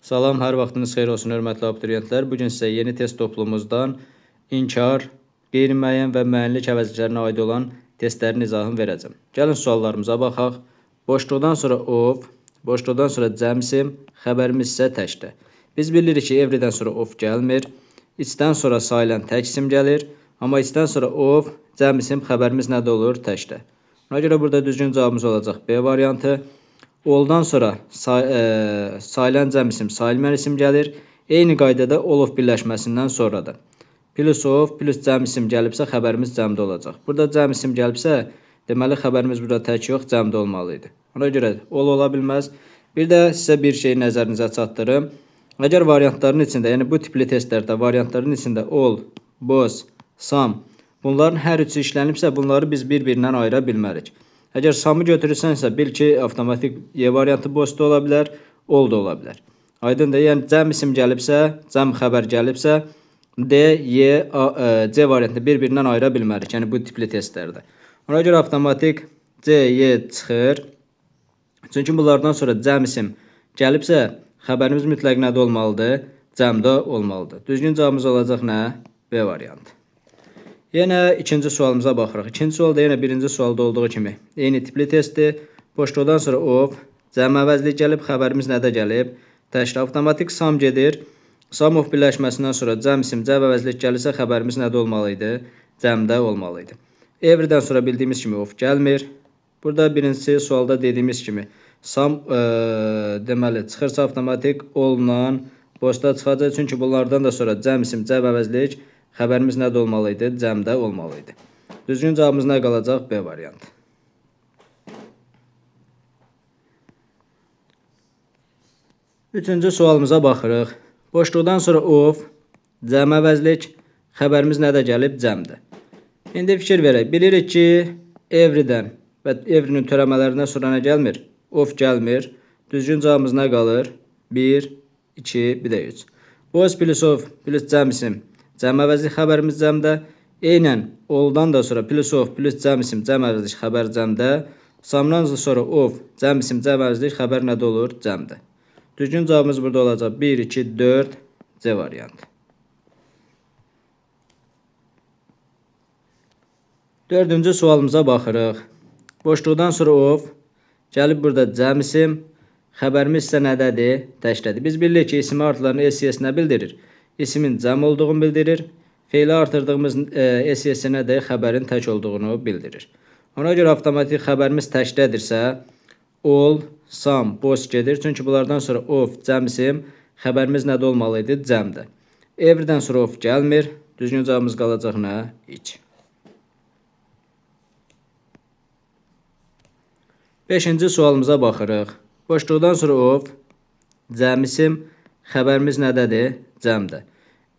Salam, hər vaxtınız xeyir olsun, hörmətli abituriyentlər. Bugün sizə yeni test toplumumuzdan inkar, qeyri-müəyyən və müəyyənlik əvəzlərinə aid olan testlərin izahını verəcəm. Gəlin suallarımıza baxaq. Boşluqdan sonra of, boşluqdan sonra cəmsim, xəbərimiz isə təkdə. Biz bilirik ki, everydən sonra of gəlmir. İçdən sonra sayılən tək isim gəlir. Amma içdən sonra of, cəmsim, xəbərimiz nədə olur? Təkdə. Ona görə burada düzgün cavabımız olacaq B variantı. Oldan sonra sayılan cəm isim, sayılmayan isim gəlir. Eyni qaydada ol-of birləşməsindən sonra da. Plus of, plus cəm isim gəlibsə, xəbərimiz cəmdə olacaq. Burada cəm isim gəlibsə, deməli xəbərimiz burada tək yox, cəmdə olmalı idi. Ona görə ol ola bilməz. Bir də sizə bir şey nəzərinizə çatdırım. Əgər variantların içində, yəni bu tipli testlərdə variantların içində ol, boz, sam, bunların hər üçü işlənibsə, bunları biz bir-birindən ayıra bilmərik. Əgər samı götürürsənsə, bil ki, avtomatik Y variantı boş da ola bilər, ol da ola bilər. Aydındır, yəni cəm isim gəlibsə, cəm xəbər gəlibsə, D, Y, C variantını bir-birindən ayıra bilmərik, yəni bu tipli testlərdə. Ona görə avtomatik C, Y çıxır. Çünki bunlardan sonra cəm isim gəlibsə, xəbərimiz mütləq nədə olmalıdır? Cəmdə olmalıdır. Düzgün cavabımız olacaq nə? B variantı. Yenə ikinci sualımıza baxırıq. İkinci sualda yenə birinci sualda olduğu kimi eyni tipli testdir. Boşluqdan sonra of, cəm əvəzlik gəlib, xəbərimiz nədə gəlib? Təkdə avtomatik sam gedir. Sam of birləşməsindən sonra cəm isim, cəm əvəzlik gəlirsə, xəbərimiz nədə olmalı idi? Cəmdə olmalı idi. Everydən sonra bildiyimiz kimi of gəlmir. Burada birinci sualda dediyimiz kimi sam deməli çıxırsa avtomatik olla boşda çıxacaq. Çünki bunlardan da sonra cəm isim, cəm əvəzlik xəbərimiz nədə olmalı idi? Cəmdə olmalı idi. Düzgün cavabımız nə qalacaq? B variantı. Üçüncü sualımıza baxırıq. Boşluqdan sonra of, cəm əvəzlik, xəbərimiz nədə gəlib? Cəmdə. İndi fikir verək. Bilirik ki, everydən və everynin törəmələrindən sonra nə gəlmir? Of gəlmir. Düzgün cavabımız nə qalır? 1, 2, bir də 3. Boş plus of plus cəm isim. Cəm əvəzlik xəbərimiz cəmdə. Eynən oldan da sonra plus of plus cəm isim, cəm əvəzlik xəbər cəmdə. Samdan sonra of, cəm isim, cəm əvəzlik xəbər nədə olur? Cəmdə. Düzgün cavabımız burada olacaq 1, 2, 4, C variantı. Dördüncü sualımıza baxırıq. Boşluqdan sonra of, gəlib burada cəm isim, xəbərimiz isə nədədir? Təkdədir. Biz bilirik ki, isim artılarının SES nə bildirir? İsmin cəm olduğunu bildirir. Feili artırdığımız SES nədir? Xəbərin tək olduğunu bildirir. Ona görə avtomatik xəbərimiz təkdədirsə, ol, sam, boş gedir. Çünki bunlardan sonra of, cəm isim, xəbərimiz nədə olmalı idi? Cəmdə. Everydən sonra of gəlmir. Düzgün cavabımız qalacaq nə? 2. Beşinci sualımıza baxırıq. Boşluqdan sonra of, cəm isim, xəbərimiz nədədir? Cəmdə.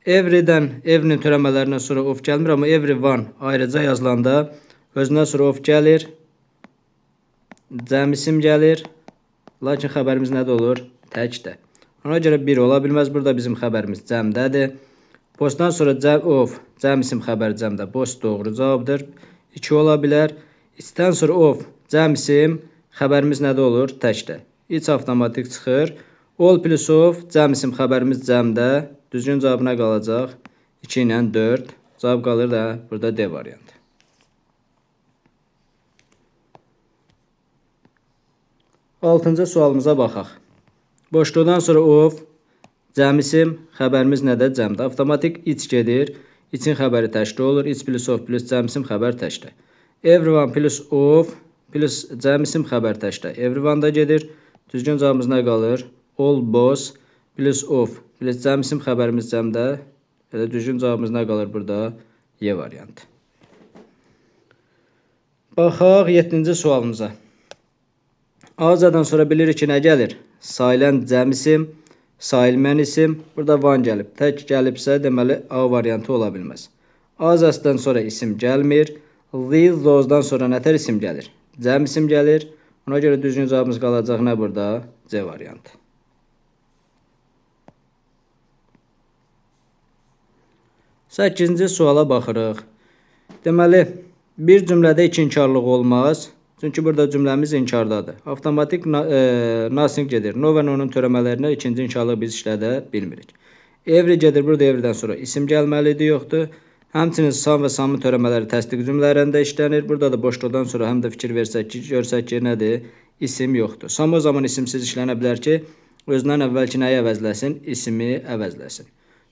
Everydən, everynin törəmələrindən sonra of gəlmir, amma everyone ayrıca yazılanda özündən sonra of gəlir, cəm isim gəlir, lakin xəbərimiz nədə olur? Təkdə. Ona görə 1 ola bilməz, burada bizim xəbərimiz cəmdədir. Boşdan sonra of, cəm isim, xəbər cəmdə, boş doğru cavabdır. 2 ola bilər. İçdən sonra of, cəm isim, xəbərimiz nədə olur? Təkdə. İç avtomatik çıxır. Ol plus of, cəm isim, xəbərimiz cəmdə. Düzgün cavab nə qalacaq? 2 ilə 4. Cavab qalır da burada D variantı. Altıncı sualımıza baxaq. Boşluqdan sonra of, cəm isim, xəbərimiz nədə? Cəmdə. Avtomatik iç gedir. İçin xəbəri təkdə olur. İç plus of plus cəm isim, xəbər təkdə. Everyone plus of plus cəm isim, xəbər təkdə. Everyone-da gedir. Düzgün cavabımız nə qalır? All boss plus of plus cəm isim, xəbərimiz cəmdə. Elə düzgün cavabımız nə qalır burada? Y variantı. Baxaq 7-ci sualımıza. Azadan sonra bilirik ki, nə gəlir? Sayılan cəm isim, sayılmayan isim. Burada van gəlib. Tək gəlibsə, deməli A variantı ola bilməz. Azasdan sonra isim gəlmir. Those-dan sonra nətər isim gəlir? Cəm isim gəlir. Ona görə düzgün cavabımız qalacaq nə burada? C variantı. 8-ci suala baxırıq. Deməli, bir cümlədə iki inkarlıq olmaz. Çünki burada cümləmiz inkardadır. Avtomatik nothing gedir. No və no-nun törəmələrinə ikinci inkarlı biz işlədə bilmirik. Every gedir. Burada everydən sonra isim gəlməlidir, yoxdur. Həmçinin some və some törəmələri təsdiq cümlələrində işlənir. Burada da boşluqdan sonra həm də fikir versək ki, görsək ki, nədir? İsim yoxdur. Some o zaman isimsiz işlənə bilər ki, özündən əvvəlki nəyi əvəzləsin? İsmi əvəzləsin.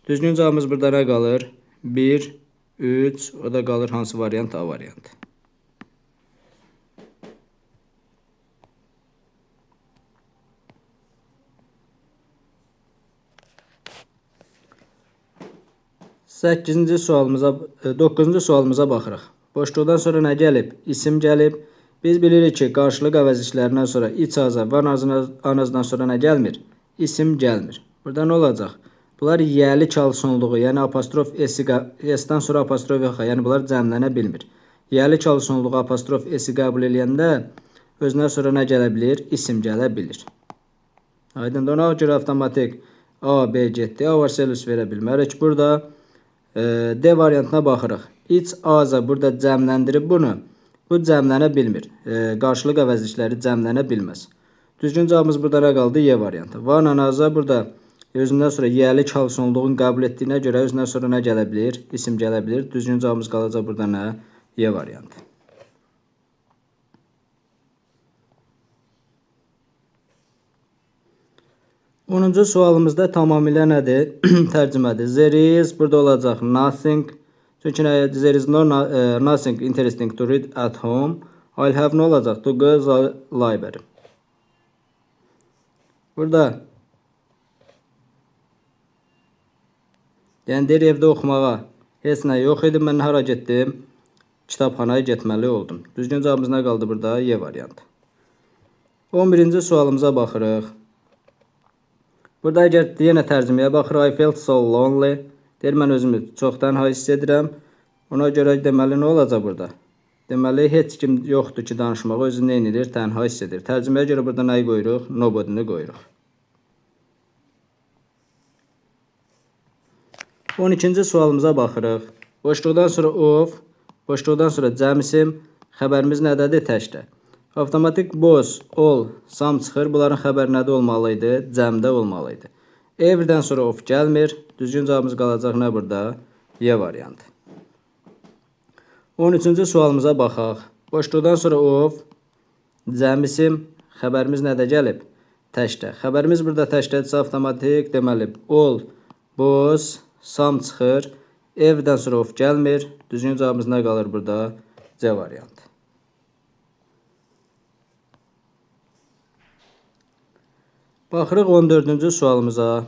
Düzgün cavabımız burada nə qalır? 1, 3, o da qalır hansı variant? A variantı. Doqquzuncu sualımıza baxırıq. Boşluqdan sonra nə gəlib? İsim gəlib. Biz bilirik ki, qarşılıq əvəzliklərindən sonra iç ağza və anazdan sonra nə gəlmir? İsim gəlmir. Burada nə olacaq? Bunlar yəli çalsınlığı, yəni apostrof S-dən sonra apostrof yox, yəni bunlar cəmlənə bilmir. Yəli çalsınlığı apostrof S-i qəbul eləyəndə özünə sonra nə gələ bilir? İsim gələ bilir. Aydındır, ona görə avtomatik A, B getdi. A varsa elus verə bilmərik. Burada D variantına baxırıq. İç ağza burada cəmləndirib bunu. Bu cəmlənə bilmir. Qarşılıq əvəzlikləri cəmlənə bilməz. Düzgün cavabımız burada nə qaldı? Y variantı. Van anaza burada özündən sonra yəli çalsınlığın qəbul etdiyinə görə özündən sonra nə gələ bilir? İsim gələ bilir. Düzgün cavabımız qalacaq burada nə? Y variantı. 10-cu sualımızda tamamilə nədir? Tərcümədir. There is burada olacaq nothing. Çünki there is nothing interesting to read at home. I'll have nə olacaq? To go to library. Burada yəni deyir evdə oxumağa heç nə yox idi. Mən hara getdim? Kitabxanaya getməli oldum. Düzgün cavabımız nə qaldı burada? Y variantı. 11-ci sualımıza baxırıq. Burada əgər yenə tərcüməyə baxırıq. I felt so lonely. Deyir, mən özümü çox tənha hiss edirəm. Ona görə deməli nə olacaq burada? Deməli, heç kim yoxdur ki, danışmağa özünü nə edir? Tənha hiss edir. Tərcüməyə görə burada nəyi qoyuruq? Nobody'ni qoyuruq. 12-ci sualımıza baxırıq. Boşluqdan sonra of, boşluqdan sonra cəm isim, xəbərimiz nədədir? Təkdə. Avtomatik both, all, some çıxır. Bunların xəbəri nədə olmalı idi? Cəmdə olmalı idi. Everydən sonra of gəlmir. Düzgün cavabımız qalacaq nə burada? Y variantı. 13-cü sualımıza baxaq. Boşluqdan sonra of, cəm isim, xəbərimiz nədə gəlib? Təkdə. Xəbərimiz burada təkdədirsə avtomatik deməli all, both, some çıxır. Everydən sonra of gəlmir. Düzgün cavabımız nə qalır burada? C variantı. Baxırıq 14-cü sualımıza.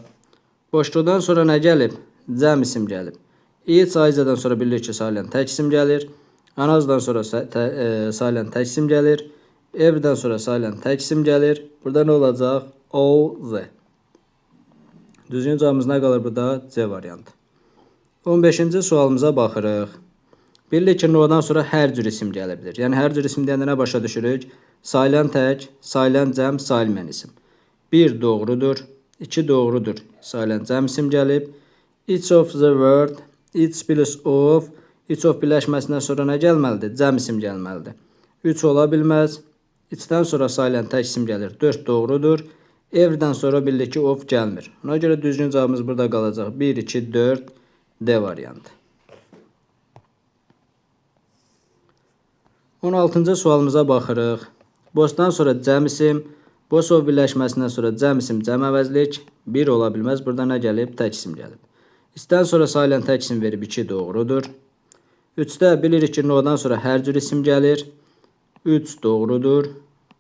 Boşluqdan sonra nə gəlib? Cəm isim gəlib. İç aizədən sonra bilirik ki, saylən tək isim gəlir. Anazdan sonra saylən tək isim gəlir. Evdən sonra saylən tək isim gəlir. Burada nə olacaq? O, Z. Düzgün cavabımız nə qalır burada? C variantı. 15-ci sualımıza baxırıq. Bilirik ki, no'dan sonra hər cür isim gələ bilir. Yəni hər cür isim deyəndə nə başa düşürük? Saylən tək, saylən cəm, saylmən isim. 1 doğrudur, 2 doğrudur. Saylən cəm isim gəlib. Each of the word, each plus of, each of birləşməsindən sonra nə gəlməlidir? Cəm isim gəlməlidir. 3 ola bilməz. İçdən sonra saylən tək isim gəlir. 4 doğrudur. Everydən sonra bildik ki, of gəlmir. Ona görə düzgün cavabımız burada qalacaq. 1, 2, 4, D variantı. 16-cı sualımıza baxırıq. Boşdan sonra cəm isim, boş of birləşməsindən sonra cəm isim, cəm əvəzlik 1 ola bilməz. Burada nə gəlib? Tək isim gəlib. İçdən sonra saylən tək isim verib 2 doğrudur. 3-də bilirik ki, no'dan sonra hər cür isim gəlir. 3 doğrudur.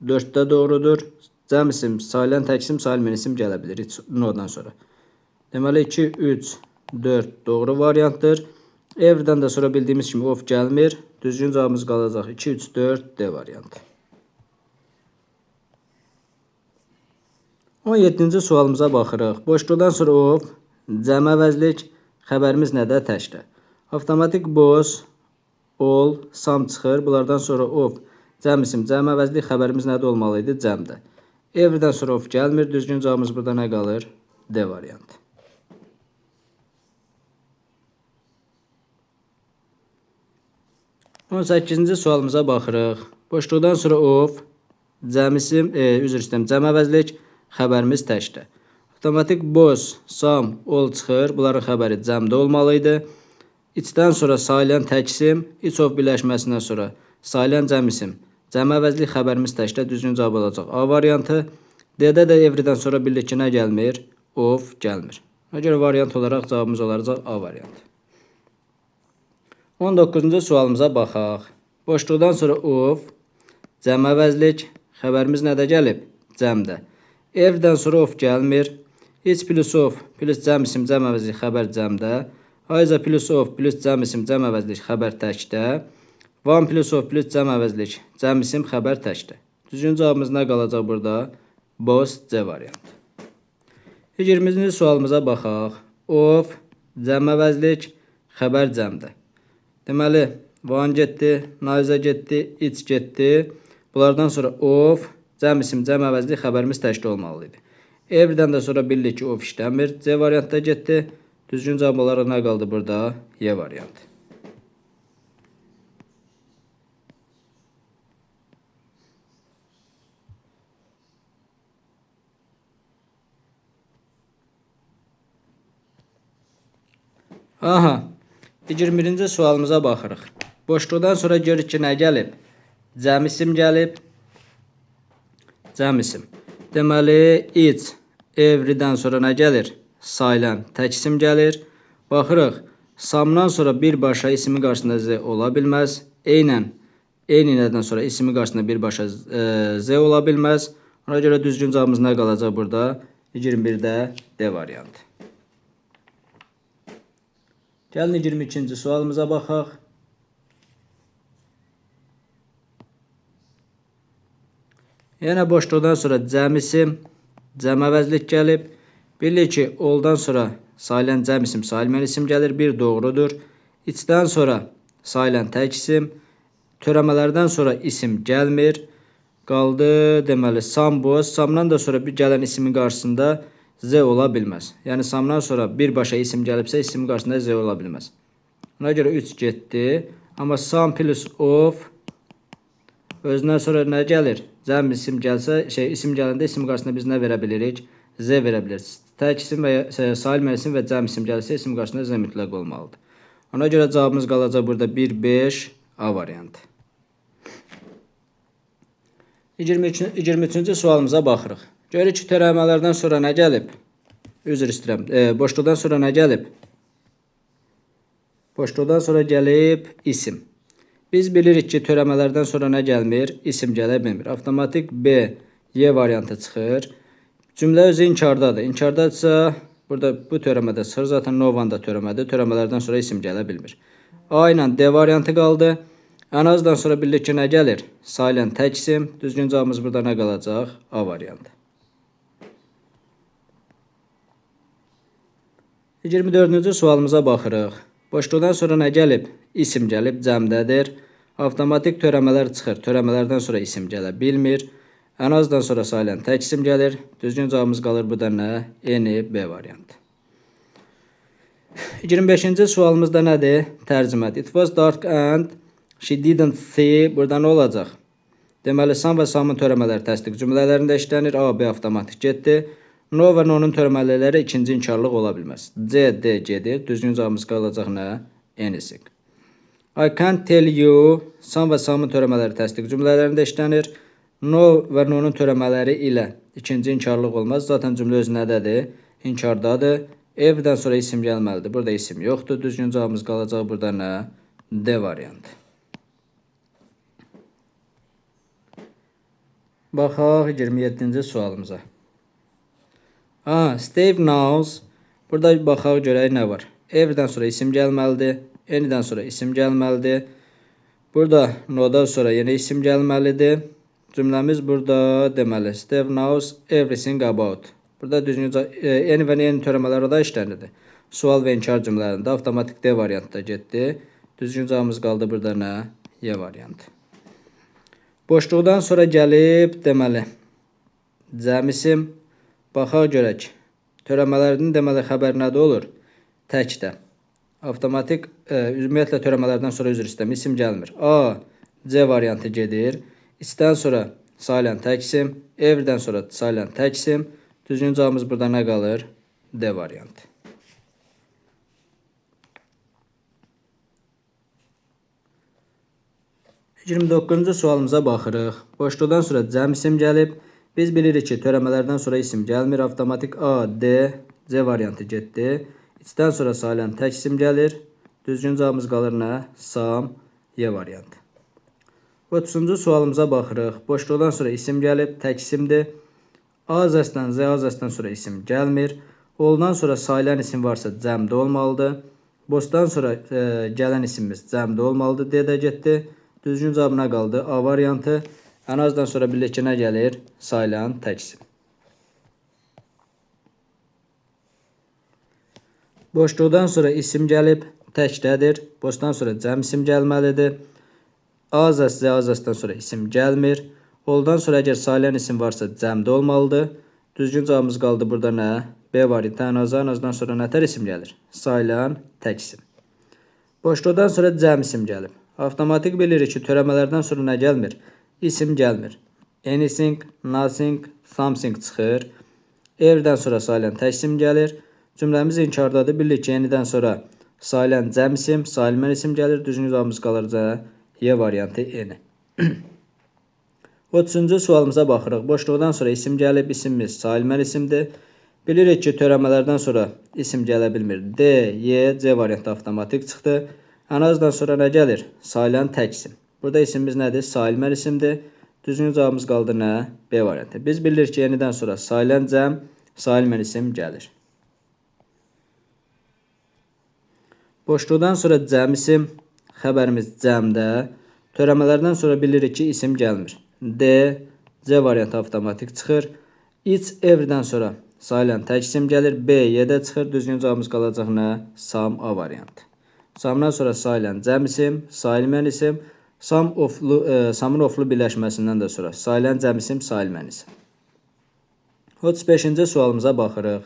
4-də doğrudur. Cəm isim, saylən tək isim, saylmən isim gələ bilir no'dan sonra. Deməli 2, 3, 4 doğru variantdır. Everydən də sonra bildiyimiz kimi of gəlmir. Düzgün cavabımız qalacaq 2, 3, 4 D variantı. 17-ci sualımıza baxırıq. Boşluqdan sonra of, cəm əvəzlik, xəbərimiz nədə? Təkdə. Avtomatik boş, all, some çıxır. Bunlardan sonra of, cəm isim, cəm əvəzlik, xəbərimiz nədə olmalı idi? Cəmdə. Everydən sonra of gəlmir. Düzgün cavabımız burada nə qalır? D variantı. 18-ci sualımıza baxırıq. Boşluqdan sonra of, cəm isim, üzr istəyirəm, cəm əvəzlik, xəbərimiz təkdə. Avtomatik boş, sam, ol çıxır. Bunların xəbəri cəmdə olmalı idi. İçdən sonra sayılan tək isim, iç of birləşməsindən sonra sayılan cəm isim. Cəm əvəzlik xəbərimiz təkdə, düzgün cavab olacaq A variantı. D-də də everydən sonra bildik ki, nə gəlmir? Of gəlmir. Ona görə variant olaraq cavabımız olacaq A variantı. 19-cu sualımıza baxaq. Boşluqdan sonra of, cəm əvəzlik, xəbərimiz nədə gəlib? Cəmdə. Everydən sonra of gəlmir. İç plus of plus cəm isim, cəm əvəzlik, xəbər cəmdə. Ayza plus of plus cəm isim, cəm əvəzlik, xəbər təkdə. Van plus of plus cəm əvəzlik, cəm isim, xəbər təkdə. Düzgün cavabımız nə qalacaq burada? Boş C variantı. 20-ci sualımıza baxaq. Of, cəm əvəzlik, xəbər cəmdə. Deməli, van getdi, nayza getdi, iç getdi. Bunlardan sonra of, cəm isim, cəm əvəzlik, xəbərimiz təkdə olmalı idi. Everydən də sonra bildik ki, of işləmir. C variantda getdi. Düzgün cavab olaraq nə qaldı burada? Y variantı. Aha, 21-ci sualımıza baxırıq. Boşluqdan sonra görürük ki, nə gəlib? Cəm isim gəlib. Cəm isim. Deməli, iç, everydən sonra nə gəlir? Sayılan tək isim gəlir. Baxırıq, samdan sonra birbaşa ismi qarşısında z ola bilməz. Eyni nədən sonra ismi qarşısında birbaşa z ola bilməz. Ona görə düzgün cavabımız nə qalacaq burada? 21-də D variantı. Gəlin 22-ci sualımıza baxaq. Yenə boşluqdan sonra cəm isim, cəm əvəzlik gəlib. Bilirik ki, oldan sonra sayılan cəm isim, sayılmayan isim gəlir. Bir doğrudur. İçdən sonra sayılan tək isim. Törəmələrdən sonra isim gəlmir. Qaldı, deməli, sam boş. Samdan da sonra bir gələn isimin qarşısında z ola bilməz. Yəni, samdan sonra birbaşa isim gəlibsə, isimin qarşısında z ola bilməz. Ona görə 3 getdi. Amma sam plus of özündən sonra nə gəlir? Cəm isim gəlsə, isim gələndə isim qarşısında biz nə verə bilirik? Z verə bilirik. Tək isim və sayılmayan isim və cəm isim gəlsə, isim qarşısında z mütləq olmalıdır. Ona görə cavabımız qalacaq burada 1-5 A variantı. 23-cü sualımıza baxırıq. Görürük ki, törəmələrdən sonra nə gəlib? Üzr istəyirəm. Boşluqdan sonra nə gəlib? Boşluqdan sonra gəlib isim. Biz bilirik ki, törəmələrdən sonra nə gəlmir? İsim gələ bilmir. Avtomatik B, Y variantı çıxır. Cümlə özü inkardadır. İnkardadırsa, burada bu törəmədə çıxır. Zaten Novan da törəmədir. Törəmələrdən sonra isim gələ bilmir. A ilə D variantı qaldı. Ən azdan sonra bildik ki, nə gəlir? Sayılan tək isim. Düzgün cavabımız burada nə qalacaq? A variantı. 24-cü sualımıza baxırıq. Boşluqdan sonra nə gəlib? İsim gəlib, cəmdədir. Avtomatik törəmələr çıxır. Törəmələrdən sonra isim gələ bilmir. Ən azdan sonra sayılan tək isim gəlir. Düzgün cavabımız qalır burada nə? N, B variantı. 25-ci sualımızda nədir? Tərcümədir. It was dark and she didn't see. Burada nə olacaq? Deməli, sam və samın törəmələri təsdiq cümlələrində işlənir. A, B avtomatik getdi. No və no-nun törəmələri ikinci inkarlıq ola bilməz. C, D gedir. Düzgün cavabımız qalacaq nə? N isik. I can't tell you. Sam və samın törəmələri təsdiq cümlələrində işlənir. No və no-nun törəmələri ilə ikinci inkarlıq olmaz. Zaten cümlə özü nədədir? İnkardadır. Evdən sonra isim gəlməlidir. Burada isim yoxdur. Düzgün cavabımız qalacaq burada nə? D variantı. Baxaq 27-ci sualımıza. Steve knows. Burada baxaq görək nə var. Everydən sonra isim gəlməlidir. Anydən sonra isim gəlməlidir. Burada no-dan sonra yenə isim gəlməlidir. Cümləmiz burada deməli. Steve knows everything about. Burada düzgün any və any törəmələr orada işlənirdi. Sual və inkar cümlələrində avtomatik D variantda getdi. Düzgün cavabımız qaldı burada nə? Y variantı. Boşluqdan sonra gəlib deməli. Cəm isim. Baxaq görək. Törəmələrinin deməli xəbər nədə olur? Təkdə. Avtomatik ümumiyyətlə törəmələrdən sonra üzr istəyirəm. İsim gəlmir. A, C variantı gedir. İsdən sonra sayılan tək isim, everydən sonra sayılan tək isim. Düzgün cavabımız burada nə qalır? D variantı. Yirmi 9-cu sualımıza baxırıq. Boşluqdan sonra cəm isim gəlib. Biz bilirik ki, törəmələrdən sonra isim gəlmir. Avtomatik A, D, C variantı getdi. İçdən sonra sayılan tək isim gəlir. Düzgün cavabımız qalır nə? Sam, Y variantı. 30-cu sualımıza baxırıq. Boşluqdan sonra isim gəlib, tək isimdir. A zəsdən, Z zəsdən sonra isim gəlmir. Oldan sonra sayılan isim varsa cəmdə olmalıdır. Boşdan sonra gələn isimimiz cəmdə olmalıdır. D də getdi. Düzgün cavab nə qaldı? A variantı. Ən azdan sonra bilirik ki, nə gəlir? Sayılan tək isim. Boşluqdan sonra isim gəlib, təkdədir. Boşdan sonra cəm isim gəlməlidir. A zəs, Z zəsdən sonra isim gəlmir. Oldan sonra əgər sayılan isim varsa cəmdə olmalıdır. Düzgün cavabımız qaldı burada nə? B variantı. Ən azdan sonra nətər isim gəlir? Sayılan tək isim. Boşluqdan sonra cəm isim gəlib. Avtomatik bilirik ki, törəmələrdən sonra nə gəlmir? İsim gəlmir. Anything, nothing, something çıxır. Everydən sonra sayılan tək isim gəlir. Cümləmiz inkardadır. Bilirik ki, yenidən sonra sayılan cəm isim, sayılmayan isim gəlir. Düzgün cavabımız qalır Y variantı N. 30-cu sualımıza baxırıq. Boşluqdan sonra isim gəlib, isimimiz sayılmayan isimdir. Bilirik ki, törəmələrdən sonra isim gələ bilmir. D, Y, C variantı avtomatik çıxdı. Ən azdan sonra nə gəlir? Sayılan tək isim. Burada isimimiz nədir? Sayılmayan isimdir. Düzgün cavabımız qaldı nə? B variantı. Biz bilirik ki, yenidən sonra sayılan cəm, sayılmayan isim gəlir. Boşluqdan sonra cəm isim, xəbərimiz cəmdə. Törəmələrdən sonra bilirik ki, isim gəlmir. D, C variantı avtomatik çıxır. İç, everydən sonra sayılan tək isim gəlir. B, Y-də çıxır. Düzgün cavabımız qalacaq nə? Sam, A variantı. Samdan sonra sayılan cəm isim, sayılmayan isim. Samın oflu birləşməsindən də sonra sayılan cəm isim, sayılmayan isim. 35-ci sualımıza baxırıq.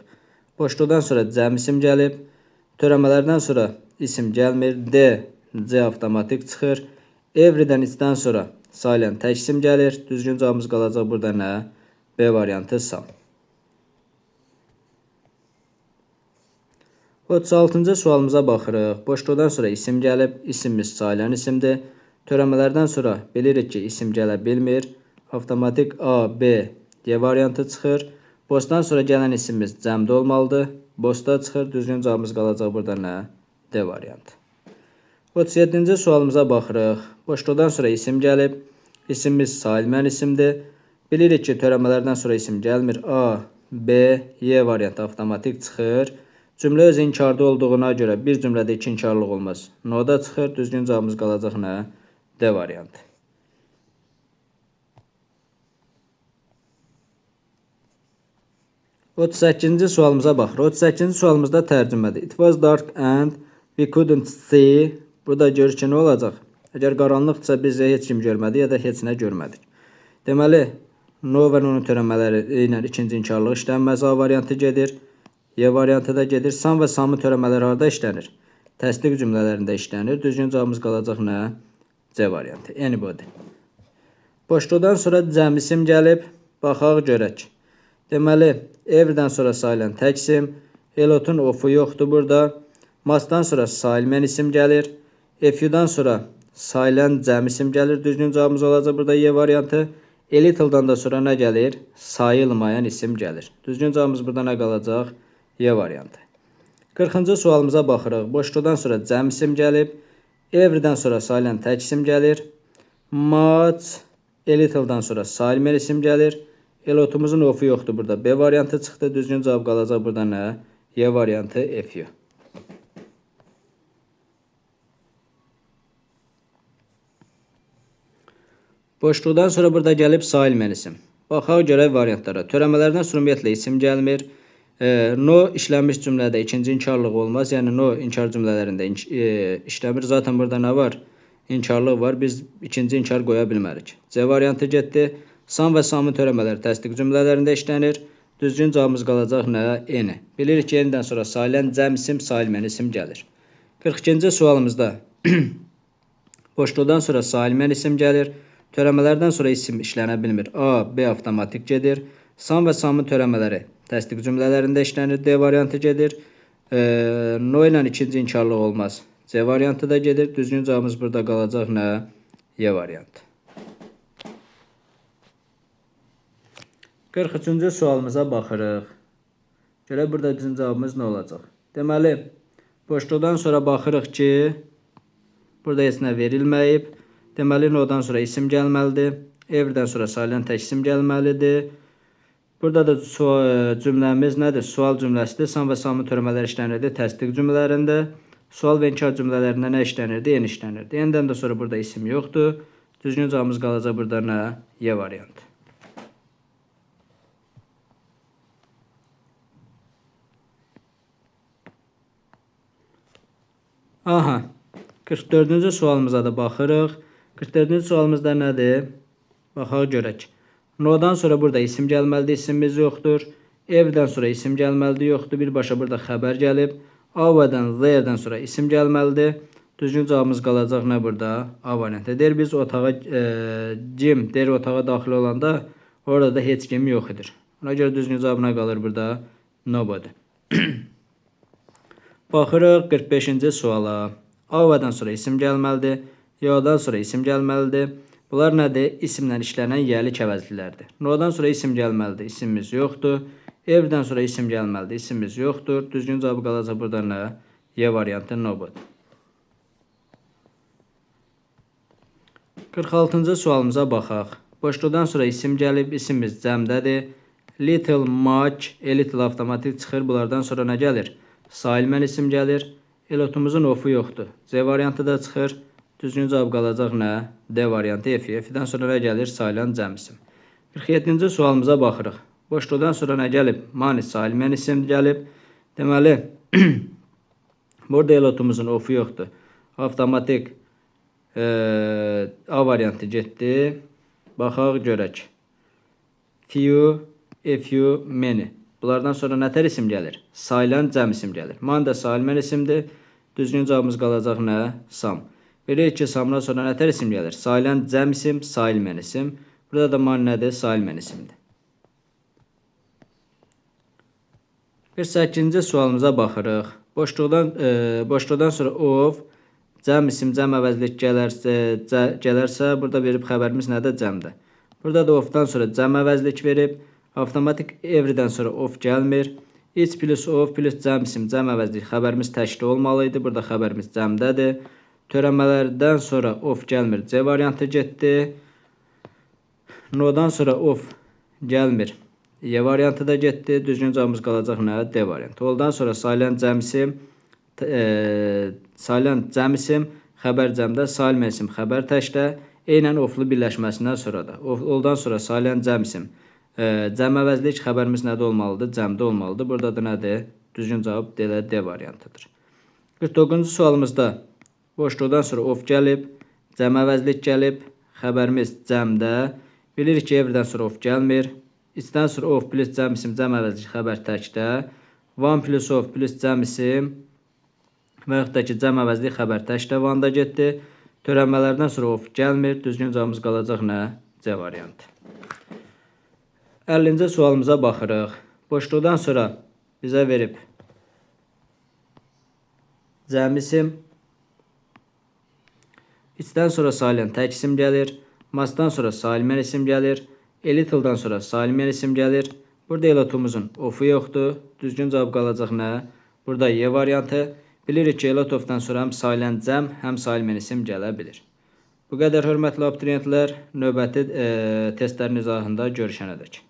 Boşluqdan sonra cəm isim gəlib. Törəmələrdən sonra isim gəlmir. D, C avtomatik çıxır. Everydən içdən sonra sayılan tək isim gəlir. Düzgün cavabımız qalacaq burada nə? B variantı sam. 36-cı sualımıza baxırıq. Boşluqdan sonra isim gəlib. İsimimiz sayılan isimdir. Törəmələrdən sonra bilirik ki, isim gələ bilmir. Avtomatik A, B, D variantı çıxır. Boşdan sonra gələn isimimiz cəmdə olmalıdır. Boşda çıxır. Düzgün cavabımız qalacaq burada nə? D variantı. 37-ci sualımıza baxırıq. Boşluqdan sonra isim gəlib. İsimimiz sayılmayan isimdir. Bilirik ki, törəmələrdən sonra isim gəlmir. A, B, Y variantı avtomatik çıxır. Cümlə öz inkarda olduğuna görə bir cümlədə iki inkarlıq olmaz. No-da çıxır. Düzgün cavabımız qalacaq nə? D variantı. 38-ci sualımıza baxırıq. 38-ci sualımızda tərcümədir. It was dark and we couldn't see. Burada görür ki, nə olacaq? Əgər qaranlıqdırsa biz heç kim görmədik ya da heç nə görmədik. Deməli, no və no-nun törəmələri ilə ikinci inkarlıq işlənməz. A variantı gedir. Y variantı da gedir. Sam və samın törəmələri harada işlənir? Təsdiq cümlələrində işlənir. Düzgün cavabımız qalacaq nə? C variantı. Anybody. Boşluqdan sonra cəm isim gəlib. Baxaq, görək. Deməli, everydən sonra sayılan tək isim. Elotun ofu yoxdur burada. Must-dan sonra sayılmayan isim gəlir. If-dan sonra sayılan cəm isim gəlir. Düzgün cavabımız olacaq burada Y variantı. A little-dan da sonra nə gəlir? Sayılmayan isim gəlir. Düzgün cavabımız burada nə qalacaq? Y variantı. 40-cı sualımıza baxırıq. Boşluqdan sonra cəm isim gəlib. Everydən sonra sayılan tək isim gəlir. Much, a little-dan sonra sayılmayan isim gəlir. Elotumuzun ofu yoxdur burada. B variantı çıxdı. Düzgün cavab qalacaq burada nə? Y variantı F. Boşluqdan sonra burada gəlib sayılmayan isim. Baxaq görək variantlara. Törəmələrdən sonra ümumiyyətlə isim gəlmir. No işlənmiş cümlədə ikinci inkarlıq olmaz. Yəni no inkar cümlələrində işləmir. Zaten burada nə var? İnkarlıq var. Biz ikinci inkar qoya bilmərik. C variantı getdi. Sam və samın törəmələri təsdiq cümlələrində işlənir. Düzgün cavabımız qalacaq nə? N. Bilirik ki, yenidən sonra sayılan cəm isim, sayılmayan isim gəlir. 42-ci sualımızda boşluqdan sonra sayılmayan isim gəlir. Törəmələrdən sonra isim işlənə bilmir. A, B avtomatik gedir. Sam və samın törəmələri təsdiq cümlələrində işlənir. D variantı gedir. No ilə ikinci inkarlıq olmaz. C variantı da gedir. Düzgün cavabımız burada qalacaq nə? Y variantı. 43-cü sualımıza baxırıq. Görək burada bizim cavabımız nə olacaq? Deməli, boşluqdan sonra baxırıq ki, burada heç nə verilməyib. Deməli, nodan sonra isim gəlməlidir. Everydən sonra sayılan tək isim gəlməlidir. Burada da cümləmiz nədir? Sual cümləsidir. Sam və samın törəmələri işlənirdi təsdiq cümlələrində. Sual və inkar cümlələrində nə işlənirdi? Yeni işlənirdi. Yenidən də sonra burada isim yoxdur. Düzgün cavabımız qalacaq burada nə? Y variantı. Aha, 44-cü sualımıza da baxırıq. 44-cü sualımızda nədir? Baxaq görək. No'dan sonra burada isim gəlməlidir, isimimiz yoxdur. Evdən sonra isim gəlməlidir, yoxdur. Birbaşa burada xəbər gəlib. A-dən, Z-dən sonra isim gəlməlidir. Düzgün cavabımız qalacaq nə burada? A variantı. Deyir biz otağa Cim deyir otağa daxil olanda orada da heç kim yox edir. Ona görə düzgün cavab nə qalır burada? Nobody. Baxırıq 45-ci suala. A-dən sonra isim gəlməlidir. Ya-dan sonra isim gəlməlidir. Bunlar nədir? İsimlə işlənən yəlik əvəzlilərdir. No-dan sonra isim gəlməlidir. İsimimiz yoxdur. Evdən sonra isim gəlməlidir. İsimimiz yoxdur. Düzgün cavabı qalacaq burada nə? Y variantı nobody. 46-cı sualımıza baxaq. Boşluqdan sonra isim gəlib. İsimimiz cəmdədir. Little, much, little avtomatik çıxır. Bunlardan sonra nə gəlir? Sayılmən isim gəlir. Elotumuzun ofu yoxdur. C variantı da çıxır. Düzgün cavab qalacaq nə? D variantı F. F-dən sonra nə gəlir? Sayılan cəm isim. 47-ci sualımıza baxırıq. Boşluqdan sonra nə gəlib? Mani sayılmən isim gəlib. Deməli, burada elotumuzun ofu yoxdur. Avtomatik A variantı getdi. Baxaq görək. Few, few, many. Bunlardan sonra nətər isim gəlir? Sayılan cəm isim gəlir. Man da sayılmən isimdir. Düzgün cavabımız qalacaq nə? Sam. Belə ki, samdan sonra nətər isim gəlir? Sayılan cəm isim, sayılmən isim. Burada da man nədir? Sayılmən isimdir. 48-ci sualımıza baxırıq. Boşluqdan sonra of, cəm isim, cəm əvəzlik gələrsə, burada verib xəbərimiz nədir? Cəmdə. Burada da ofdan sonra cəm əvəzlik verib. Avtomatik everydən sonra of gəlmir. Each plus of plus cəm isim, cəm əvəzlik xəbərimiz təkli olmalıydı. Burada xəbərimiz cəmdədir. Törəmələrdən sonra of gəlmir. C variantı getdi. No-dan sonra of gəlmir. Y variantı da getdi. Düzgün cavabımız qalacaq nə? D variantı. Oldan sonra sayılan cəm isim, xəbər cəmdə, sayılmən isim xəbər təkdə, eynən oflu birləşməsindən sonra da. Oldan sonra sayılan cəm isim, cəm əvəzlik xəbərimiz nədə olmalıdır? Cəmdə olmalıdır. Burada da nədir? Düzgün cavab D variantıdır. 49-cu sualımızda boşluqdan sonra of gəlib, cəm əvəzlik gəlib, xəbərimiz cəmdə. Bilirik ki, everydən sonra of gəlmir. İçdən sonra of plus cəm isim, cəm əvəzlik xəbər təkdə. One plus of plus cəm isim və yaxud da ki, cəm əvəzlik xəbər təkdə vanda getdi. Törənmələrdən sonra of gəlmir. Düzgün cavabımız qalacaq nə? C variantı. 50-ci sualımıza baxırıq. Boşluqdan sonra bizə verib cəm isim, içdən sonra sayılan tək isim gəlir, masdan sonra sayılmən isim gəlir, little'dan sonra sayılmən isim gəlir. Burada elotumuzun ofu yoxdur. Düzgün cavab qalacaq nə? Burada Y variantı. Bilirik ki, elot ofdan sonra həm sayılan cəm, həm sayılmən isim gələ bilir. Bu qədər hörmətli abituriyentlər, növbəti testlərin izahında görüşənədək.